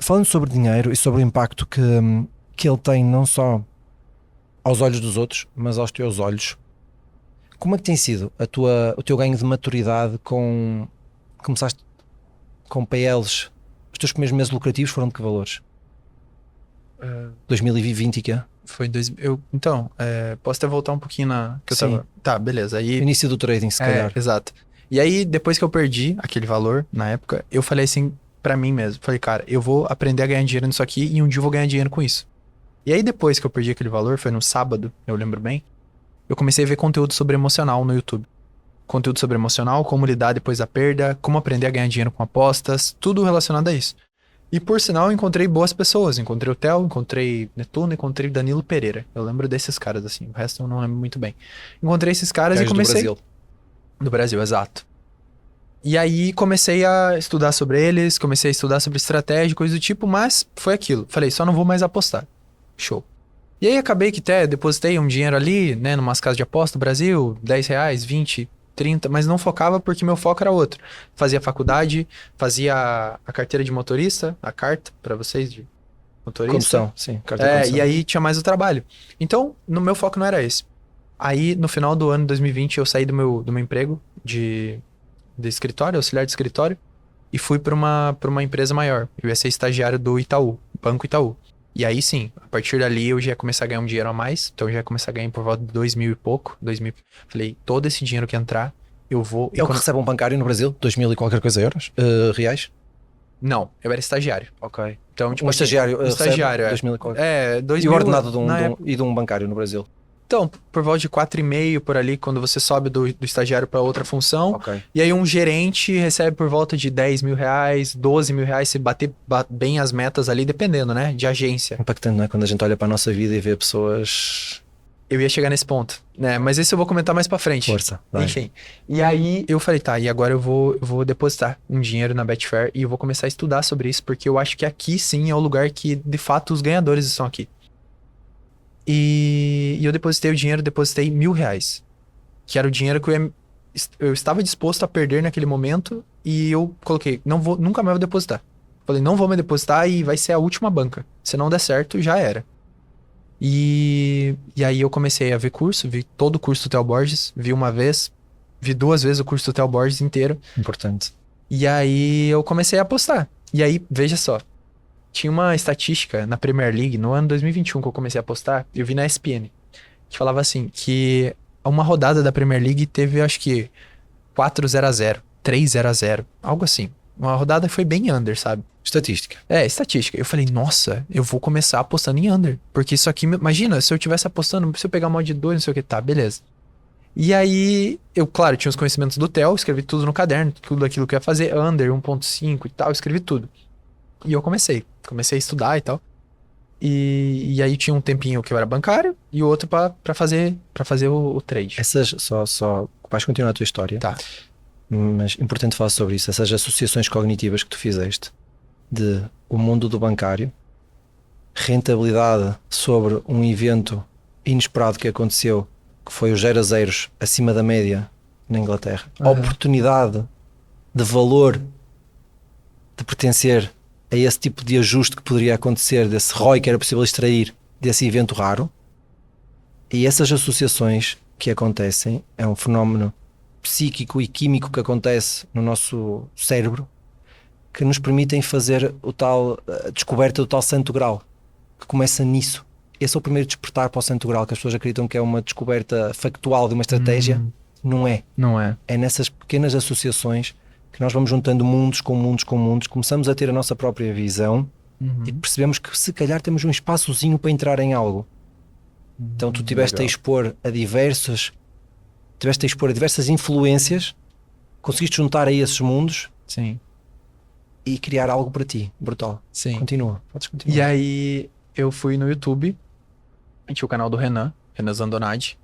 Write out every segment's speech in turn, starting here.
falando sobre dinheiro e sobre o impacto que ele tem não só aos olhos dos outros, mas aos teus olhos, como é que tem sido o teu ganho de maturidade com... Começaste com PLs, os teus primeiros meses lucrativos foram de que valores? 2020 e quê? Foi então, posso até voltar um pouquinho que eu Sim. tava... Tá, beleza. Aí, Início do trading, se calhar. Exato. E aí, depois que eu perdi aquele valor, na época, eu falei assim pra mim mesmo. Falei, cara, eu vou aprender a ganhar dinheiro nisso aqui e um dia eu vou ganhar dinheiro com isso. E aí, depois que eu perdi aquele valor, foi no sábado, eu lembro bem, eu comecei a ver conteúdo sobre emocional no YouTube. Conteúdo sobre emocional, como lidar depois da perda, como aprender a ganhar dinheiro com apostas, tudo relacionado a isso. E por sinal, eu encontrei boas pessoas. Encontrei o Theo, encontrei Netuno, encontrei o Danilo Pereira. Eu lembro desses caras, assim. O resto eu não lembro muito bem. Encontrei esses caras e comecei... Do Brasil. Do Brasil, exato. E aí comecei a estudar sobre eles, comecei a estudar sobre estratégia, coisa do tipo, mas foi aquilo. Falei, só não vou mais apostar. Show. E aí acabei que até depositei um dinheiro ali, né, numas casas de aposta do Brasil, R$10, 20, 30, mas não focava porque meu foco era outro. Fazia faculdade, fazia a carteira de motorista, a carta pra vocês de motorista. Condução, sim. Carta de condução. E aí tinha mais o trabalho. Então, no meu foco não era esse. Aí, no final do ano de 2020, eu saí do meu emprego de escritório, auxiliar de escritório, e fui pra uma empresa maior. Eu ia ser estagiário do Itaú, Banco Itaú. E aí sim, a partir dali eu já ia começar a ganhar um dinheiro a mais. Então eu já ia começar a ganhar por volta de 2.000 e pouco. 2.000. Falei, todo esse dinheiro que entrar, eu vou... É o que recebe um bancário no Brasil? 2.000 e qualquer coisa euros? Reais? Não, eu era estagiário. Ok. Então, tipo, Um estagiário estagiário, 2.000 e qualquer... 2.000... E o ordenado de um bancário no Brasil? Então, por volta de 4,5 por ali, quando você sobe do estagiário para outra função. Ok. E aí um gerente recebe por volta de R$10.000, R$12.000, se bater bem as metas ali, dependendo, né? De agência. Impactante, não é? Quando a gente olha para a nossa vida e vê pessoas... Eu ia chegar nesse ponto, né? Mas esse eu vou comentar mais pra frente. Força, vai. Enfim. E aí eu falei, tá, e agora eu vou depositar um dinheiro na Betfair e eu vou começar a estudar sobre isso, porque eu acho que aqui sim é o lugar que, de fato, os ganhadores estão aqui. E eu depositei o dinheiro, depositei R$1.000. Que era o dinheiro que eu estava disposto a perder naquele momento. E eu coloquei, nunca mais vou depositar. Falei, não vou me depositar e vai ser a última banca. Se não der certo, já era. E aí eu comecei a ver curso, vi todo o curso do Theo Borges, vi uma vez, vi 2 vezes o curso do Theo Borges inteiro. Importante. E aí eu comecei a apostar. E aí, veja só. Tinha uma estatística na Premier League, no ano 2021 que eu comecei a apostar, eu vi na ESPN, que falava assim, que uma rodada da Premier League teve, acho que, 4-0-0, 3-0-0, algo assim. Uma rodada que foi bem under, sabe? Estatística. Estatística. Eu falei, nossa, eu vou começar apostando em under. Porque isso aqui, imagina, se eu tivesse apostando, se eu pegar uma de 2, não sei o que, tá, beleza. E aí, eu, claro, tinha os conhecimentos do Theo, escrevi tudo no caderno, tudo aquilo que eu ia fazer, under, 1.5 e tal, escrevi tudo. E eu comecei a estudar e tal. E aí tinha um tempinho que eu era bancário e o outro pra fazer o trade. Essas, só vais continuar a tua história. Tá. Mas importante falar sobre isso. Essas associações cognitivas que tu fizeste de o mundo do bancário, rentabilidade sobre um evento inesperado que aconteceu, que foi os 0-0 acima da média na Inglaterra. A oportunidade de valor de pertencer a esse tipo de ajuste que poderia acontecer, desse ROI que era possível extrair desse evento raro. E essas associações que acontecem é um fenómeno psíquico e químico que acontece no nosso cérebro que nos permitem fazer a descoberta do tal santo grau, que começa nisso. Esse é o primeiro despertar para o santo grau, que as pessoas acreditam que é uma descoberta factual de uma estratégia. Não é. Não é. É nessas pequenas associações que nós vamos juntando mundos com mundos com mundos, começamos a ter a nossa própria visão e percebemos que se calhar temos um espaçozinho para entrar em algo. Então tu tiveste a expor a diversas influências, conseguiste juntar a esses mundos. Sim. E criar algo para ti, brutal. Sim. Continua, podes continuar. E aí eu fui no YouTube, tinha o canal do Renan Zandonati,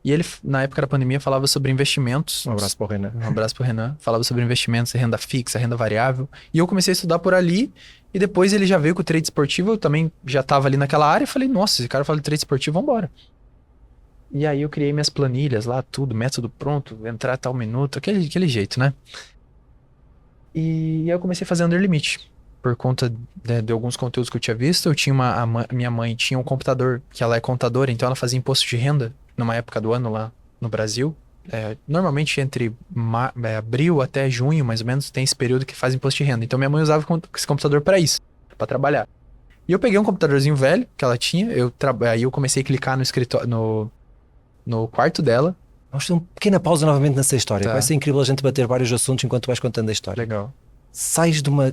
e ele, na época da pandemia, falava sobre investimentos. Um abraço para o Renan. Um abraço para o Renan. Falava sobre investimentos, renda fixa, renda variável. E eu comecei a estudar por ali. E depois ele já veio com o trade esportivo. Eu também já estava ali naquela área. E falei, nossa, esse cara fala de trade esportivo, vambora. E aí eu criei minhas planilhas lá, tudo, método pronto, entrar tal minuto, aquele jeito, né? E aí eu comecei a fazer under limit. por conta de alguns conteúdos que eu tinha visto, eu tinha minha mãe tinha um computador, que ela é contadora, então ela fazia imposto de renda numa época do ano lá no Brasil. Normalmente entre abril até junho, mais ou menos, tem esse período que faz imposto de renda. Então minha mãe usava esse computador para isso, para trabalhar. E eu peguei um computadorzinho velho que ela tinha, aí eu comecei a clicar no escritório, no quarto dela. Vamos ter uma pequena pausa novamente nessa história. Tá. Vai ser incrível a gente bater vários assuntos enquanto tu vais contando a história. Legal. Sais de uma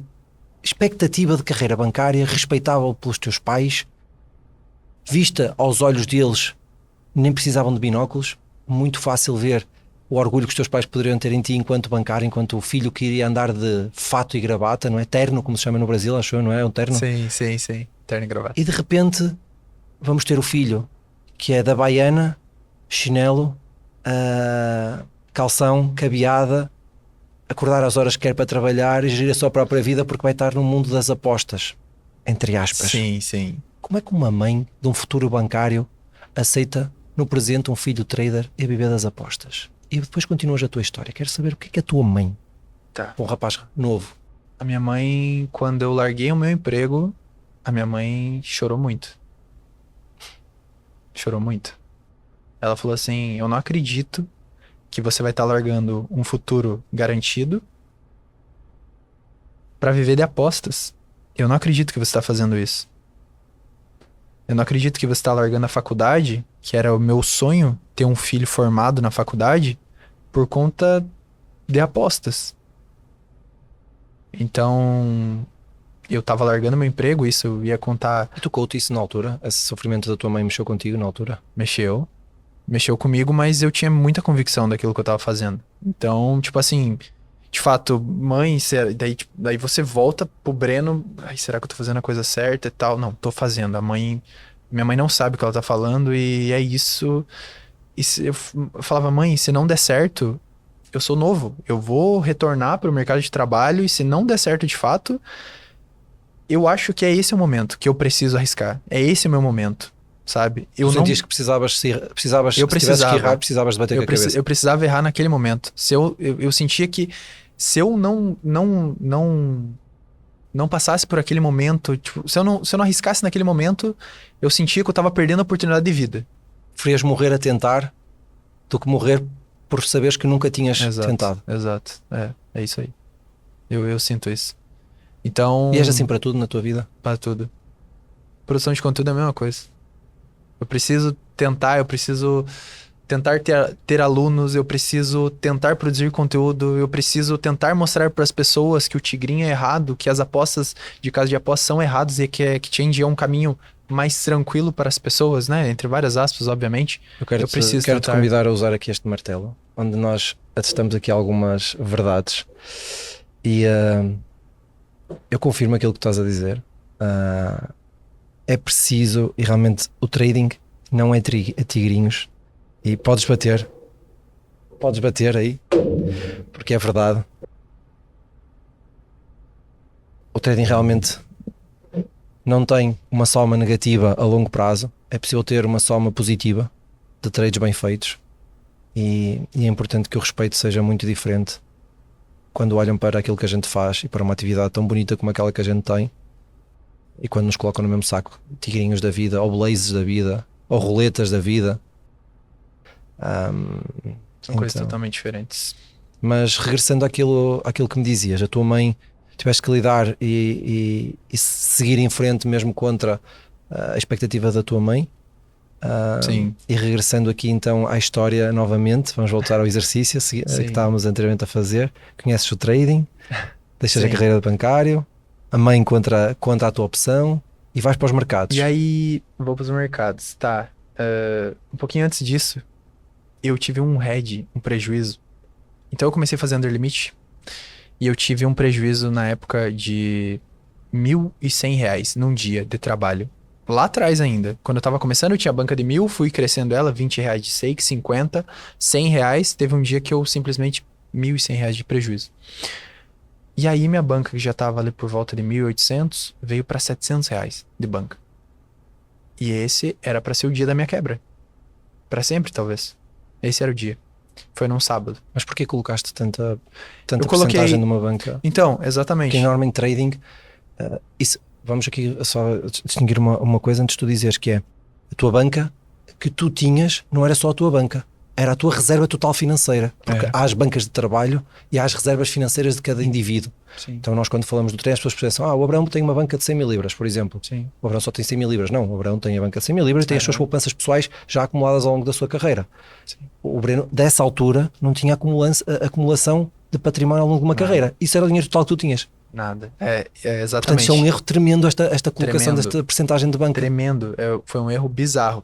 expectativa de carreira bancária respeitável pelos teus pais, vista aos olhos deles, nem precisavam de binóculos, muito fácil ver o orgulho que os teus pais poderiam ter em ti enquanto bancário, enquanto o filho que iria andar de fato e gravata, não é? Terno, como se chama no Brasil, acho eu, não é? Um terno. Sim. Terno e gravata. E de repente vamos ter o filho que é da baiana, chinelo, calção, cabeada, acordar às horas que quer para trabalhar e gerir a sua própria vida porque vai estar no mundo das apostas, entre aspas. Sim. Como é que uma mãe de um futuro bancário aceita no presente um filho trader e a viver das apostas? E depois continuas a tua história. Quero saber o que é a tua mãe, um rapaz novo. A minha mãe, quando eu larguei o meu emprego, a minha mãe chorou muito. Chorou muito. Ela falou assim, eu não acredito que você vai estar largando um futuro garantido para viver de apostas. Eu não acredito que você está fazendo isso. Eu não acredito que você está largando a faculdade, que era o meu sonho, ter um filho formado na faculdade, por conta de apostas. Então, eu tava largando meu emprego, isso eu ia contar... E tocou-te isso na altura? Esse sofrimento da tua mãe mexeu contigo na altura? Mexeu comigo, mas eu tinha muita convicção daquilo que eu tava fazendo. Então, tipo assim, de fato, mãe, daí você volta pro Breno, ai, será que eu tô fazendo a coisa certa e tal? Não, tô fazendo. Minha mãe não sabe o que ela tá falando e é isso. Eu falava, mãe, se não der certo, eu sou novo, eu vou retornar pro mercado de trabalho e se não der certo de fato, eu acho que é esse o momento que eu preciso arriscar. É esse o meu momento. Sabe? Tu sentias que precisavas se tivesse que errar, precisavas de bater com a cabeça. Eu precisava errar naquele momento. Eu sentia que se eu não passasse por aquele momento, tipo, se eu não arriscasse naquele momento, eu sentia que eu tava perdendo a oportunidade de vida. Preferias morrer a tentar do que morrer por saberes que nunca tinhas tentado. Exato. É isso aí. Eu sinto isso. Então... E és assim para tudo na tua vida? Para tudo. Produção de conteúdo é a mesma coisa. Eu preciso tentar ter alunos, eu preciso tentar produzir conteúdo, eu preciso tentar mostrar para as pessoas que o tigrinho é errado, que as apostas de casa de apostas são erradas e que Exchange é um caminho mais tranquilo para as pessoas, né? Entre várias aspas, obviamente. Eu quero te convidar a usar aqui este martelo, onde nós atestamos aqui algumas verdades e eu confirmo aquilo que estás a dizer. É preciso, e realmente o trading não é tigrinhos, e podes bater aí, porque é verdade. O trading realmente não tem uma soma negativa a longo prazo, é possível ter uma soma positiva de trades bem feitos, e é importante que o respeito seja muito diferente quando olham para aquilo que a gente faz e para uma atividade tão bonita como aquela que a gente tem. E quando nos colocam no mesmo saco, tigrinhos da vida, ou blazes da vida, ou roletas da vida. São coisas totalmente diferentes. Mas regressando àquilo que me dizias, a tua mãe tiveste que lidar e seguir em frente mesmo contra a expectativa da tua mãe. Sim. E regressando aqui então à história novamente, vamos voltar ao exercício que estávamos anteriormente a fazer. Conheces o trading, deixas a carreira de bancário, a mãe contra a tua opção e vais para os mercados. E aí, vou para os mercados, tá. Um pouquinho antes disso, eu tive um prejuízo. Então eu comecei a fazer under limit e eu tive um prejuízo na época de R$1.100 num dia de trabalho. Lá atrás ainda, quando eu tava começando, eu tinha a banca de 1.000, fui crescendo ela, R$20 de stake, 50, R$100. Teve um dia que eu simplesmente R$1.100 de prejuízo. E aí minha banca, que já tava ali por volta de 1.800, veio para R$700 de banca. E esse era para ser o dia da minha quebra. Para sempre, talvez. Esse era o dia. Foi num sábado. Mas porquê colocaste tanta porcentagem numa banca? Então, exatamente. Porque normalmente trading, Isso, vamos aqui só distinguir uma coisa antes de tu dizeres, que é a tua banca que tu tinhas não era só a tua banca, era a tua reserva total financeira, porque há as bancas de trabalho e há as reservas financeiras de cada indivíduo. Sim. Então nós quando falamos do trem, as pessoas pensam, o Abraão tem uma banca de 100 mil libras, por exemplo. Sim. O Abraão só tem 100 mil libras. Não, o Abraão tem a banca de 100 mil libras e tem as suas poupanças pessoais já acumuladas ao longo da sua carreira. Sim. O Breno, dessa altura, não tinha acumulação de património ao longo de uma carreira. Isso era o dinheiro total que tu tinhas. Nada. Portanto, Exatamente. isso é um erro tremendo, esta colocação Tremendo. desta percentagem de banca. Tremendo. Foi um erro bizarro.